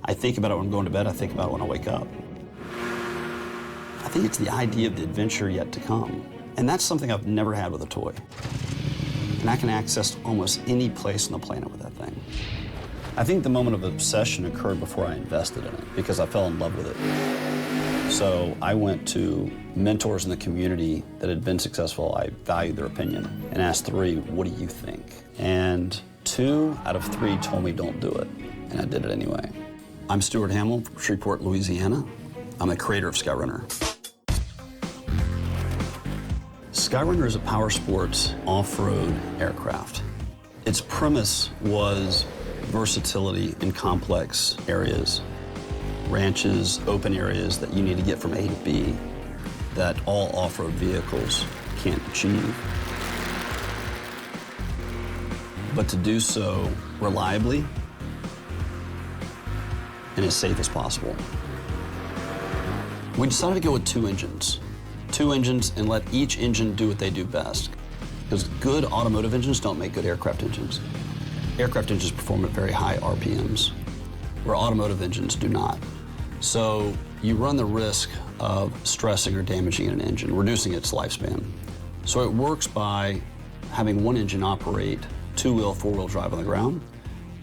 I think about it when I'm going to bed, I think about it when I wake up. I think it's the idea of the adventure yet to come. And that's something I've never had with a toy. And I can access almost any place on the planet with that thing. I think the moment of obsession occurred before I invested in it because I fell in love with it. So I went to mentors in the community that had been successful. I valued their opinion and asked 3, what do you think? And 2 out of 3 told me don't do it, and I did it anyway. I'm Stuart Hamill from Shreveport, Louisiana. I'm the creator of Skyrunner. Skyrunner is a power sports off-road aircraft. Its premise was versatility in complex areas, ranches, open areas that you need to get from A to B that all off-road vehicles can't achieve. But to do so reliably and as safe as possible. We decided to go with 2 engines. 2 engines and let each engine do what they do best. Because good automotive engines don't make good aircraft engines. Aircraft engines perform at very high RPMs, where automotive engines do not. So you run the risk of stressing or damaging an engine, reducing its lifespan. So it works by having one engine operate 2-wheel, 4-wheel drive on the ground,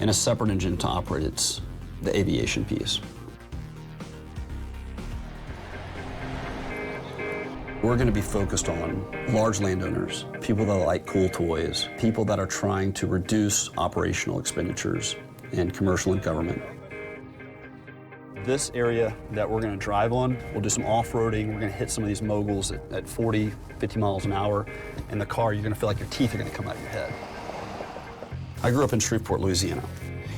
and a separate engine to operate the aviation piece. We're going to be focused on large landowners, people that like cool toys, people that are trying to reduce operational expenditures in commercial and government. This area that we're going to drive on, we'll do some off-roading. We're going to hit some of these moguls at 40, 50 miles an hour. In the car, you're going to feel like your teeth are going to come out of your head. I grew up in Shreveport, Louisiana.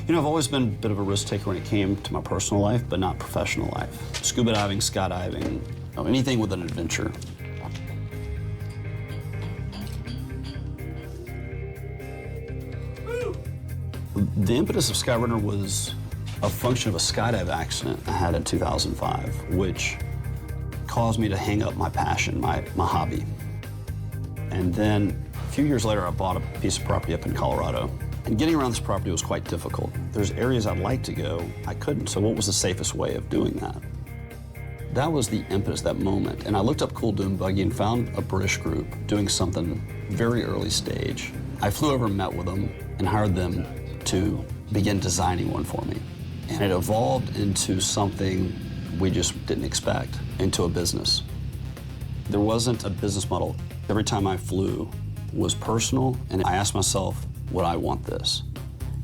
You know, I've always been a bit of a risk taker when it came to my personal life, but not professional life. Scuba diving, skydiving, anything with an adventure. The impetus of Skyrunner was a function of a skydive accident I had in 2005, which caused me to hang up my passion, my hobby. And then a few years later, I bought a piece of property up in Colorado. And getting around this property was quite difficult. There's areas I'd like to go, I couldn't. So what was the safest way of doing that? That was the impetus, that moment. And I looked up Cool Dune Buggy and found a British group doing something very early stage. I flew over and met with them and hired them to begin designing one for me. And it evolved into something we just didn't expect, into a business. There wasn't a business model. Every time I flew was personal, and I asked myself, would I want this?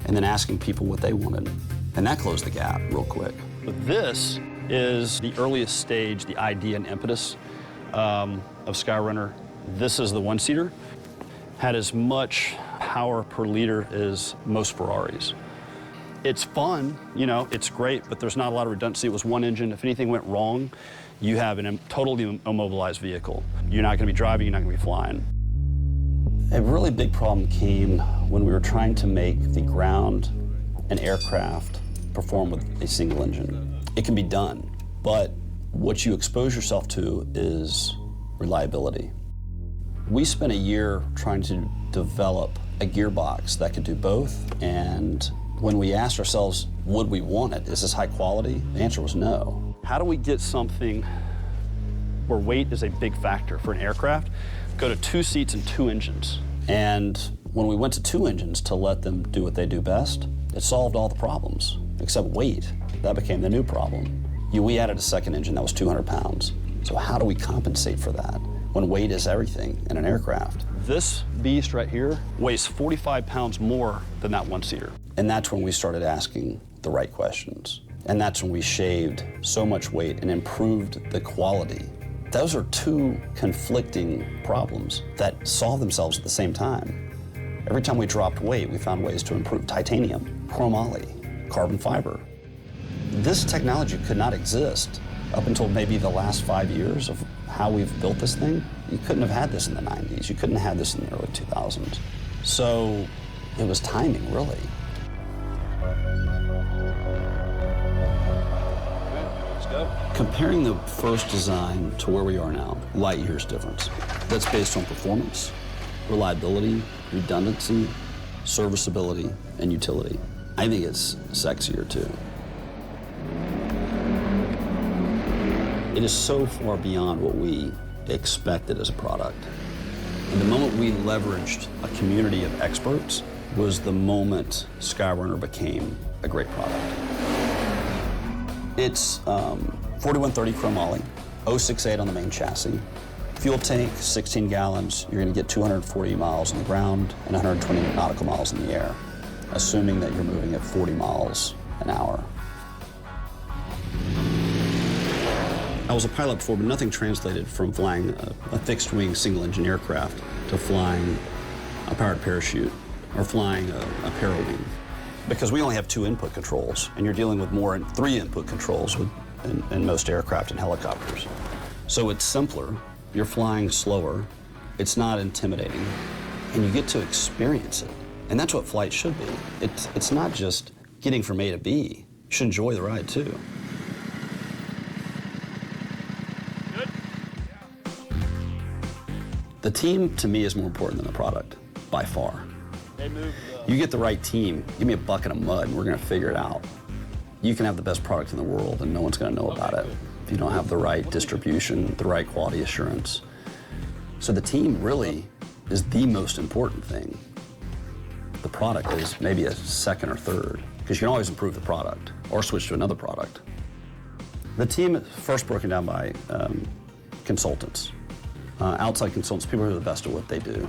And then asking people what they wanted. And that closed the gap real quick. But this is the earliest stage, the idea and impetus of Skyrunner. This is the 1-seater. Had as much power per liter as most Ferraris. It's fun, you know, it's great, but there's not a lot of redundancy. It was one engine. If anything went wrong, you have a totally immobilized vehicle. You're not gonna be driving, you're not gonna be flying. A really big problem came when we were trying to make the ground and aircraft perform with a single engine. It can be done, but what you expose yourself to is reliability. We spent a year trying to develop a gearbox that could do both, and when we asked ourselves, would we want it? Is this high quality? The answer was no. How do we get something where weight is a big factor for an aircraft? Go to 2 seats and 2 engines. And when we went to 2 engines to let them do what they do best, it solved all the problems, except weight. That became the new problem. We added a second engine that was 200 pounds. So how do we compensate for that when weight is everything in an aircraft? This beast right here weighs 45 pounds more than that 1-seater. And that's when we started asking the right questions. And that's when we shaved so much weight and improved the quality. Those are 2 conflicting problems that solve themselves at the same time. Every time we dropped weight, we found ways to improve titanium, chromoly, carbon fiber. This technology could not exist up until maybe the last 5 years of how we've built this thing. You couldn't have had this in the 90s. You couldn't have had this in the early 2000s. So it was timing, really. Let's go. Comparing the first design to where we are now, light years difference. That's based on performance, reliability, redundancy, serviceability, and utility. I think it's sexier too. It is so far beyond what we expected as a product. And the moment we leveraged a community of experts was the moment Skyrunner became a great product. It's 4130 chromoly, 068 on the main chassis. Fuel tank, 16 gallons. You're gonna get 240 miles on the ground and 120 nautical miles in the air, assuming that you're moving at 40 miles an hour. I was a pilot before, but nothing translated from flying a fixed-wing single-engine aircraft to flying a powered parachute or flying a para-wing. Because we only have 2 input controls, and you're dealing with more than 3 input controls in most aircraft and helicopters. So it's simpler, you're flying slower, it's not intimidating, and you get to experience it. And that's what flight should be. It's not just getting from A to B. You should enjoy the ride, too. The team, to me, is more important than the product, by far. You get the right team, give me a bucket of mud, and we're gonna figure it out. You can have the best product in the world, and no one's gonna know about it if you don't have the right distribution, the right quality assurance. So the team really is the most important thing. The product is maybe a second or third, because you can always improve the product or switch to another product. The team is first broken down by consultants. Outside consultants, people who are the best at what they do.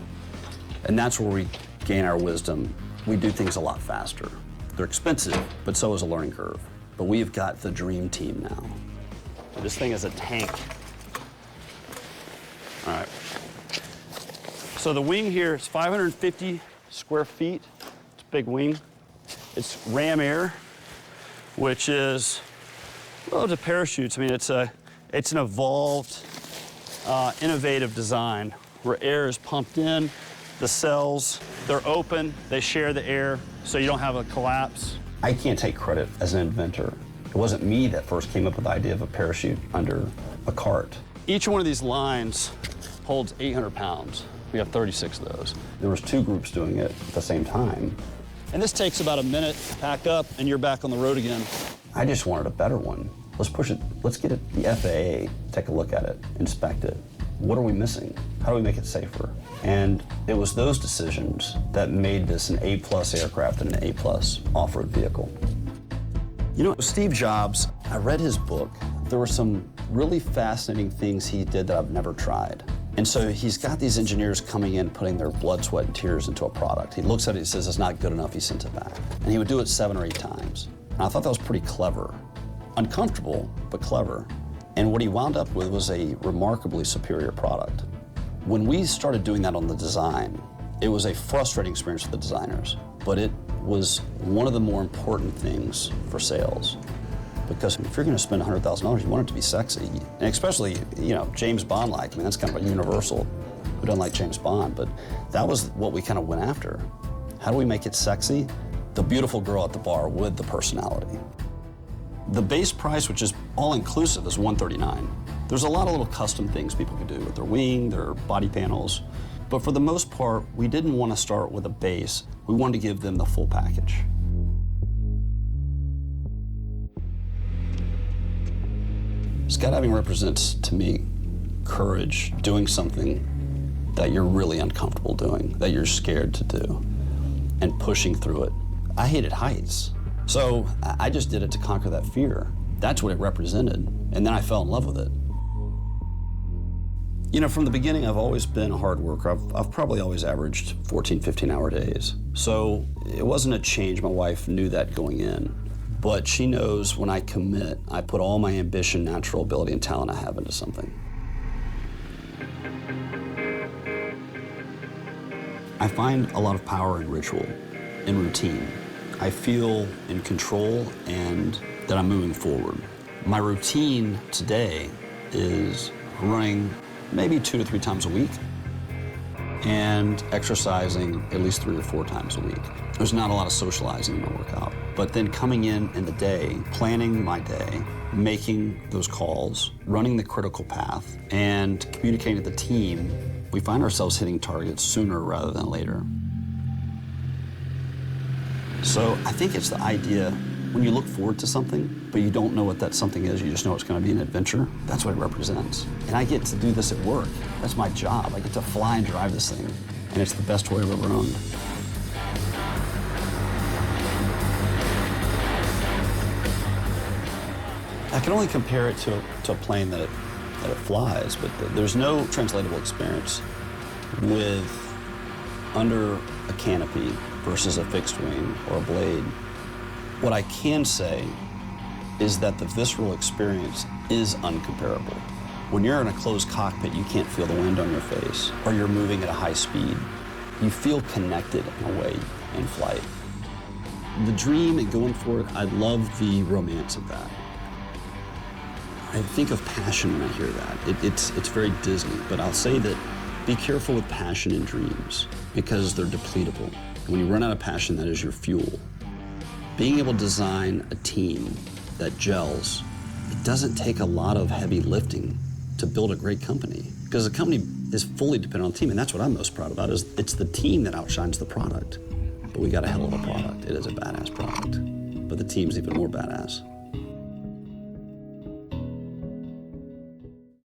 And that's where we gain our wisdom. We do things a lot faster. They're expensive, but so is a learning curve. But we've got the dream team now. This thing is a tank. All right. So the wing here is 550 square feet. It's a big wing. It's ram air, which is, well, it's a parachute. I mean, it's an evolved, innovative design where air is pumped in, the cells, they're open, they share the air, so you don't have a collapse. I can't take credit as an inventor. It wasn't me that first came up with the idea of a parachute under a cart. Each one of these lines holds 800 pounds. We have 36 of those. There was 2 groups doing it at the same time. And this takes about a minute to pack up, and you're back on the road again. I just wanted a better one. Let's push it. Let's get it, the FAA, take a look at it, inspect it. What are we missing? How do we make it safer? And it was those decisions that made this an A+ aircraft and an A+ off-road vehicle. You know, Steve Jobs, I read his book. There were some really fascinating things he did that I've never tried. And so he's got these engineers coming in, putting their blood, sweat, and tears into a product. He looks at it, he says, it's not good enough, he sends it back. And he would do it 7 or 8 times. And I thought that was pretty clever. Uncomfortable, but clever. And what he wound up with was a remarkably superior product. When we started doing that on the design, it was a frustrating experience for the designers, but it was one of the more important things for sales. Because if you're gonna spend $100,000, you want it to be sexy. And especially, you know, James Bond-like. I mean, that's kind of a universal. Who doesn't like James Bond? But that was what we kind of went after. How do we make it sexy? The beautiful girl at the bar with the personality. The base price, which is all-inclusive, is $139. There's a lot of little custom things people can do with their wing, their body panels. But for the most part, we didn't want to start with a base. We wanted to give them the full package. Skydiving represents, to me, courage, doing something that you're really uncomfortable doing, that you're scared to do, and pushing through it. I hated heights, so I just did it to conquer that fear. That's what it represented, and then I fell in love with it. You know, from the beginning, I've always been a hard worker. I've probably always averaged 14, 15-hour days. So it wasn't a change. My wife knew that going in. But she knows when I commit, I put all my ambition, natural ability, and talent I have into something. I find a lot of power in ritual, in routine. I feel in control and that I'm moving forward. My routine today is running maybe 2 to 3 times a week and exercising at least 3 or 4 times a week. There's not a lot of socializing in my workout, but then coming in the day, planning my day, making those calls, running the critical path, and communicating to the team, we find ourselves hitting targets sooner rather than later. So I think it's the idea When you look forward to something, but you don't know what that something is, you just know it's going to be an adventure, that's what it represents. And I get to do this at work. That's my job. I get to fly and drive this thing, and it's the best toy I've ever owned. I can only compare it to a plane that it flies, but there's no translatable experience with under a canopy versus a fixed wing or a blade. What I can say is that the visceral experience is uncomparable. When you're in a closed cockpit, you can't feel the wind on your face, or you're moving at a high speed. You feel connected in a way in flight. The dream and going for it, I love the romance of that. I think of passion when I hear that. It's very Disney, but I'll say that be careful with passion and dreams because they're depletable. When you run out of passion, that is your fuel. Being able to design a team that gels, it doesn't take a lot of heavy lifting to build a great company because a company is fully dependent on the team, and that's what I'm most proud about is it's the team that outshines the product. But we got a hell of a product. It is a badass product, but the team's even more badass.